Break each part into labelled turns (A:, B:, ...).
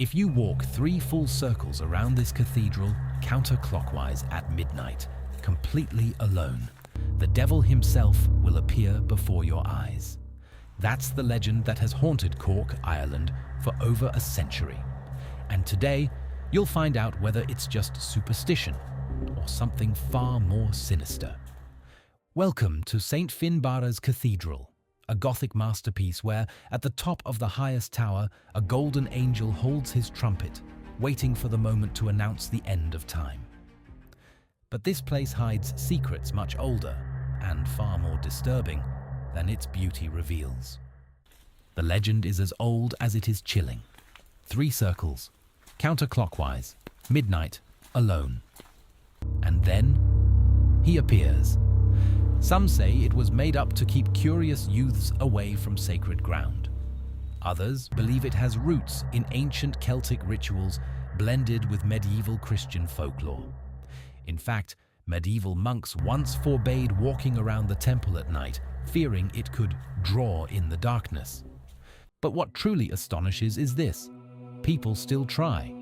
A: If you walk 3 full circles around this cathedral counterclockwise at midnight, completely alone, the devil himself will appear before your eyes. That's the legend that has haunted Cork, Ireland, for over a century. And today, you'll find out whether it's just superstition or something far more sinister. Welcome to St. Finbarre's Cathedral, a Gothic masterpiece where, at the top of the highest tower, a golden angel holds his trumpet, waiting for the moment to announce the end of time. But this place hides secrets much older and far more disturbing than its beauty reveals. The legend is as old as it is chilling. 3 circles, counterclockwise, midnight, alone. And then he appears. Some say it was made up to keep curious youths away from sacred ground. Others believe it has roots in ancient Celtic rituals blended with medieval Christian folklore. In fact, medieval monks once forbade walking around the temple at night, fearing it could draw in the darkness. But what truly astonishes is this: people still try.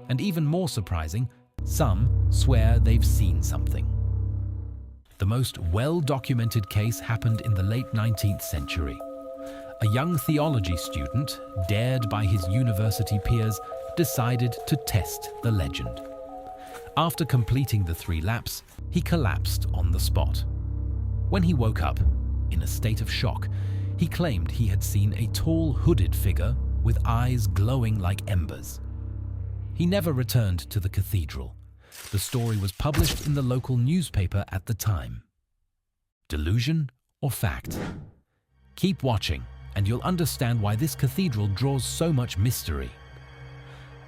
A: And even more surprising, some swear they've seen something. The most well-documented case happened in the late 19th century. A young theology student, dared by his university peers, decided to test the legend. After completing the 3 laps, he collapsed on the spot. When he woke up, in a state of shock, he claimed he had seen a tall hooded figure with eyes glowing like embers. He never returned to the cathedral. The story was published in the local newspaper at the time. Delusion or fact? Keep watching, and you'll understand why this cathedral draws so much mystery.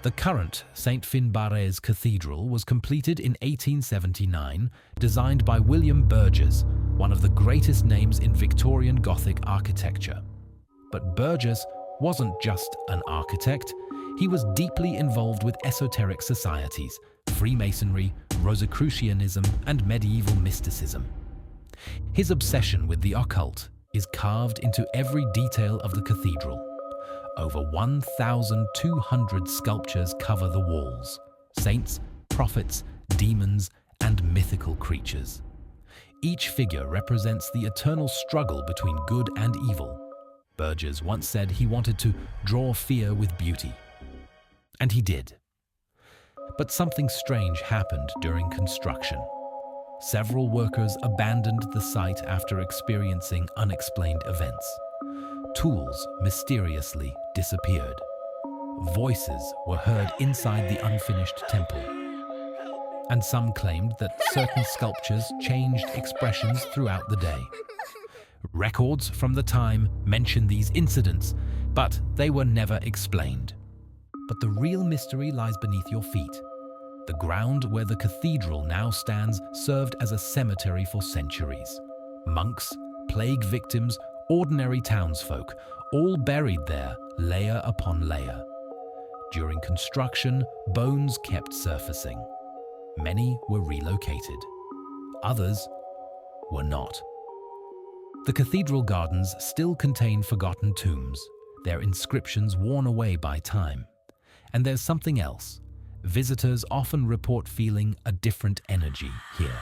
A: The current St. Finbarre's Cathedral was completed in 1879, designed by William Burges, one of the greatest names in Victorian Gothic architecture. But Burges wasn't just an architect. He was deeply involved with esoteric societies, Freemasonry, Rosicrucianism, and medieval mysticism. His obsession with the occult is carved into every detail of the cathedral. Over 1,200 sculptures cover the walls: saints, prophets, demons, and mythical creatures. Each figure represents the eternal struggle between good and evil. Burges once said he wanted to draw fear with beauty. And he did. But something strange happened during construction. Several workers abandoned the site after experiencing unexplained events. Tools mysteriously disappeared. Voices were heard inside the unfinished temple. And some claimed that certain sculptures changed expressions throughout the day. Records from the time mention these incidents, but they were never explained. But the real mystery lies beneath your feet. The ground where the cathedral now stands served as a cemetery for centuries. Monks, plague victims, ordinary townsfolk, all buried there, layer upon layer. During construction, bones kept surfacing. Many were relocated. Others were not. The cathedral gardens still contain forgotten tombs, their inscriptions worn away by time. And there's something else. Visitors often report feeling a different energy here.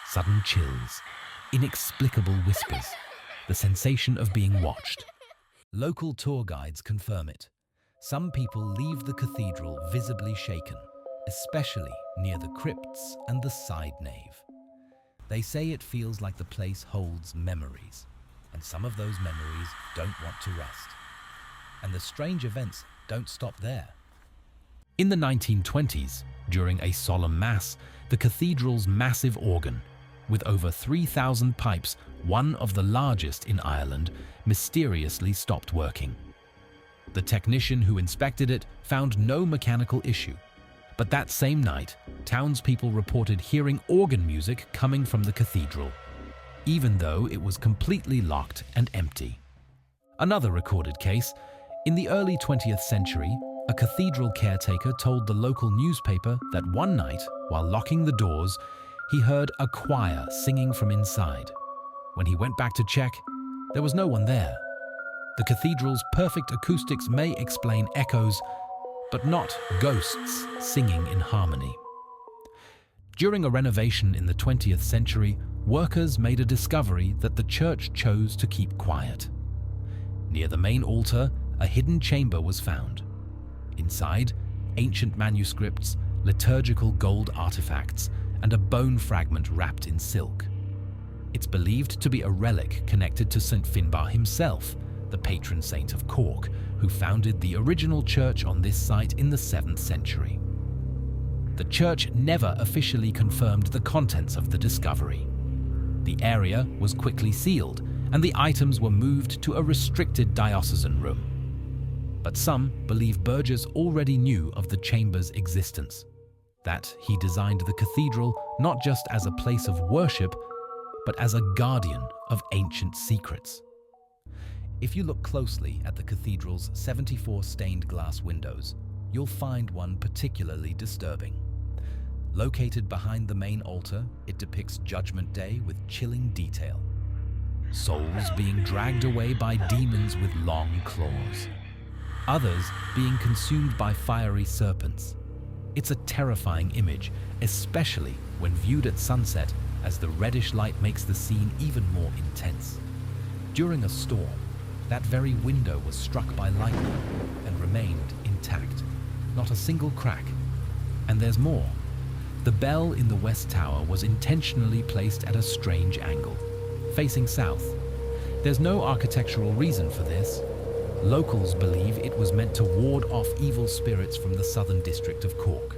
A: Sudden chills, inexplicable whispers, the sensation of being watched. Local tour guides confirm it. Some people leave the cathedral visibly shaken, especially near the crypts and the side nave. They say it feels like the place holds memories, and some of those memories don't want to rest. And the strange events don't stop there. In the 1920s, during a solemn mass, the cathedral's massive organ, with over 3,000 pipes, one of the largest in Ireland, mysteriously stopped working. The technician who inspected it found no mechanical issue. But that same night, townspeople reported hearing organ music coming from the cathedral, even though it was completely locked and empty. Another recorded case: in the early 20th century, a cathedral caretaker told the local newspaper that one night, while locking the doors, he heard a choir singing from inside. When he went back to check, there was no one there. The cathedral's perfect acoustics may explain echoes, but not ghosts singing in harmony. During a renovation in the 20th century, workers made a discovery that the church chose to keep quiet. Near the main altar, a hidden chamber was found. Inside, ancient manuscripts, liturgical gold artifacts, and a bone fragment wrapped in silk. It's believed to be a relic connected to St. Finbarr himself, the patron saint of Cork, who founded the original church on this site in the 7th century. The church never officially confirmed the contents of the discovery. The area was quickly sealed, and the items were moved to a restricted diocesan room. But some believe Burges already knew of the chamber's existence, that he designed the cathedral not just as a place of worship, but as a guardian of ancient secrets. If you look closely at the cathedral's 74 stained glass windows, you'll find one particularly disturbing. Located behind the main altar, it depicts Judgment Day with chilling detail. Souls being dragged away by demons with long claws. Others being consumed by fiery serpents. It's a terrifying image, especially when viewed at sunset, as the reddish light makes the scene even more intense. During a storm, that very window was struck by lightning and remained intact. Not a single crack. And there's more. The bell in the West Tower was intentionally placed at a strange angle, facing south. There's no architectural reason for this. Locals believe it was meant to ward off evil spirits from the southern district of Cork,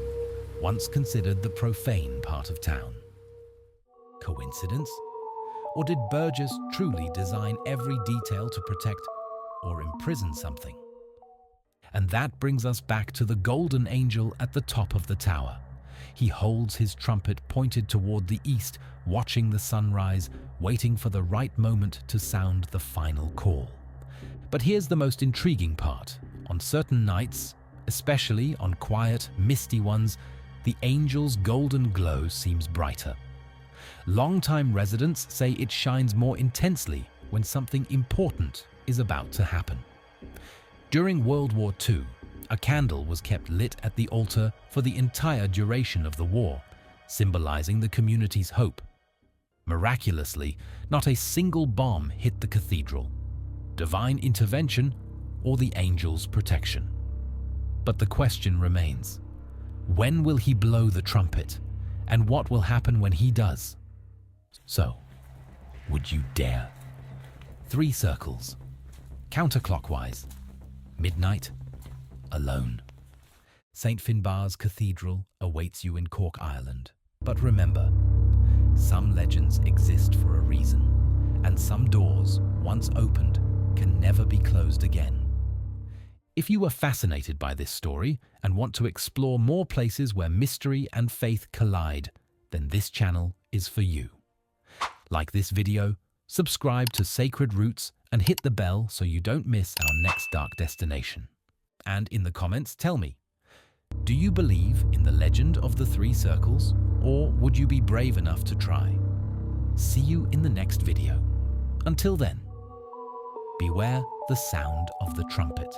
A: once considered the profane part of town. Coincidence? Or did Burges truly design every detail to protect or imprison something? And that brings us back to the golden angel at the top of the tower. He holds his trumpet pointed toward the east, watching the sunrise, waiting for the right moment to sound the final call. But here's the most intriguing part. On certain nights, especially on quiet, misty ones, the angel's golden glow seems brighter. Longtime residents say it shines more intensely when something important is about to happen. During World War II, a candle was kept lit at the altar for the entire duration of the war, symbolizing the community's hope. Miraculously, not a single bomb hit the cathedral. Divine intervention or the angel's protection. But the question remains, when will he blow the trumpet, and what will happen when he does? So, would you dare? 3 circles, counterclockwise, midnight, alone. St. Finbarr's Cathedral awaits you in Cork, Ireland. But remember, some legends exist for a reason, and some doors, once opened, can never be closed again. If you were fascinated by this story and want to explore more places where mystery and faith collide, then this channel is for you. Like this video, subscribe to Sacred Roots and hit the bell so you don't miss our next dark destination. And in the comments, tell me, do you believe in the legend of the 3 circles, or would you be brave enough to try? See you in the next video. Until then, beware the sound of the trumpet.